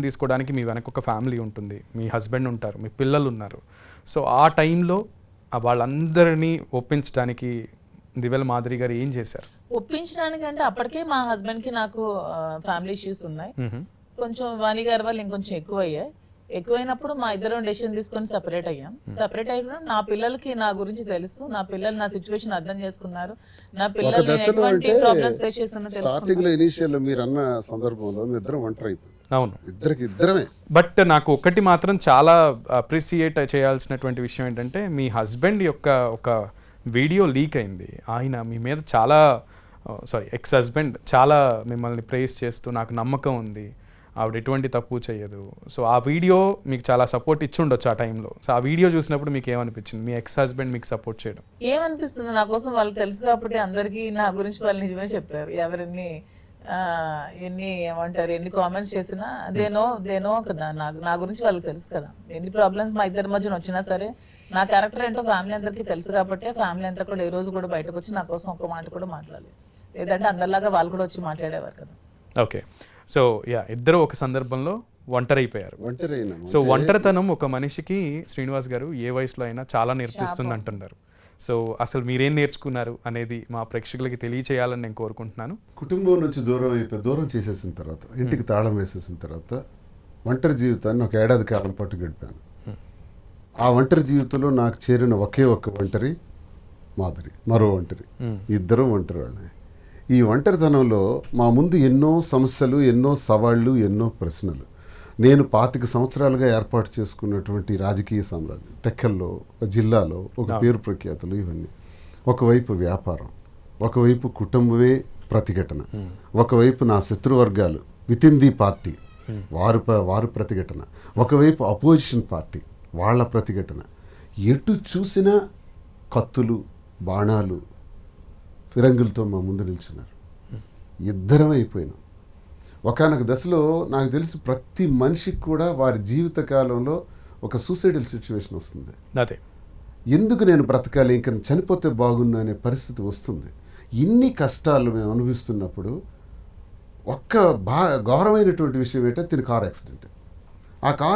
తీసుకోవడానికి మీ వెనక ఒక ఫ్యామిలీ ఉంటుంది, మీ హస్బెండ్ ఉంటారు, మీ పిల్లలు ఉన్నారు. సో ఆ టైంలో వాళ్ళందరినీ ఒప్పించడానికి దివ్యల మాదిరి గారు ఏం చేశారు? ఒప్పించడానికి అంటే అప్పటికే మా హస్బెండ్కి నాకు ఫ్యామిలీ ఇష్యూస్ ఉన్నాయి. కొంచెం వాణి గారి వాళ్ళు ఇంకొంచెం ఎక్కువైనప్పుడు మా ఇద్దరం డెసిషన్ తీసుకొని సెపరేట్ అయ్యాం. సెపరేట్ అయినప్పుడు నా పిల్లలకి నా గురించి తెలుసు, నా పిల్లలు నా సిచ్యువేషన్ అర్థం చేసుకున్నారు, నా పిల్లలు ఎటువంటి ప్రాబ్లమ్స్ ఫేస్ చేస్తున్నా తెలుసు. మీరు అన్న సందర్భంలో ఇద్దరం ఒంటరి అయిపోయింది. అవును, ఇద్దరమే. బట్ నాకు ఒకటి మాత్రం చాలా అప్రిసియేట్ చేయాల్సినటువంటి విషయం ఏంటంటే మీ హస్బెండ్ యొక్క ఒక వీడియో లీక్ అయింది. ఆయన మీ మీద చాలా ఎక్స్ హస్బెండ్ చాలా మిమ్మల్ని ప్రేస్ చేస్తూ నాకు నమ్మకం ఉంది, ఆవిడ ఎటువంటి తప్పు చేయదు. సో ఆ వీడియో మీకు చాలా సపోర్ట్ ఇచ్చి ఉండొచ్చు ఆ టైంలో. సో ఆ వీడియో చూసినప్పుడు మీకు ఏమనిపించింది? మీ ఎక్స్ హస్బెండ్ మీకు సపోర్ట్ చేయడం ఏమనిపిస్తుంది? నా కోసం వాళ్ళకి తెలుసు కాబట్టి అందరికీ నా గురించి వాళ్ళు నిజమే చెప్పారు. ఎవరిని ఎన్ని ఏమంటారు, ఎన్ని కామెంట్స్ చేసినా దేనో కదా, నా గురించి వాళ్ళకి తెలుసు కదా. ఎన్ని ప్రాబ్లమ్స్ మా ఇద్దరి మధ్యన వచ్చినా సరే నా క్యారెక్టర్ ఏంటో ఫ్యామిలీ అందరికీ తెలుసు కాబట్టి ఫ్యామిలీ అంతా కూడా ఏ రోజు కూడా బయటకు వచ్చి నా కోసం ఒక్క మాట కూడా మాట్లాడలేదు. లేదంటే అందరిలాగా వాళ్ళు కూడా వచ్చి మాట్లాడేవారు కదా. ఓకే, సో ఇద్దరు ఒక సందర్భంలో ఒంటరైపోయారు. సో ఒంటరితనం ఒక మనిషికి శ్రీనివాస్ గారు ఏ వయసులో అయినా చాలా నేర్పిస్తుంది అంటున్నారు. సో అసలు మీరేం నేర్చుకున్నారు అనేది మా ప్రేక్షకులకి తెలియచేయాలని నేను కోరుకుంటున్నాను. కుటుంబం నుంచి దూరం చేసేసిన తర్వాత, ఇంటికి తాళం వేసేసిన తర్వాత ఒంటరి జీవితాన్ని ఒక ఏడాది కాలం పాటు గడిపాను. ఆ ఒంటరి జీవితంలో నాకు చేరిన ఒకే ఒక్క ఒంటరి మాధురి, మరో ఒంటరి, ఇద్దరం ఒంటరి వాళ్ళే. ఈ ఒంటరితనంలో మా ముందు ఎన్నో సమస్యలు, ఎన్నో సవాళ్ళు, ఎన్నో ప్రశ్నలు. నేను 25 సంవత్సరాలుగా ఏర్పాటు చేసుకున్నటువంటి రాజకీయ సామ్రాజ్యం, టెక్కల్లో, జిల్లాలో ఒక పేరు ప్రఖ్యాతులు, ఇవన్నీ ఒకవైపు వ్యాపారం, ఒకవైపు కుటుంబమే ప్రతిఘటన, ఒకవైపు నా శత్రువర్గాలు వితిన్ ది పార్టీ వారు ప్రతిఘటన, ఒకవైపు అపోజిషన్ పార్టీ వాళ్ళ ప్రతిఘటన. ఎటు చూసినా కత్తులు, బాణాలు, ఫిరంగులతో మా ముందు నిల్చున్నారు. ఇద్దరం అయిపోయినాం. ఒకానొక దశలో నాకు తెలిసి ప్రతి మనిషికి కూడా వారి జీవిత కాలంలో ఒక సూసైడల్ సిచ్యువేషన్ వస్తుంది. అదే ఎందుకు నేను బ్రతకాలి, ఇంకా చనిపోతే బాగున్నా అనే పరిస్థితి వస్తుంది. ఇన్ని కష్టాలు మేము అనుభవిస్తున్నప్పుడు ఒక్క ఘోరమైనటువంటి విషయం ఏంటంటే తిని కారు యాక్సిడెంట్. ఆ కారు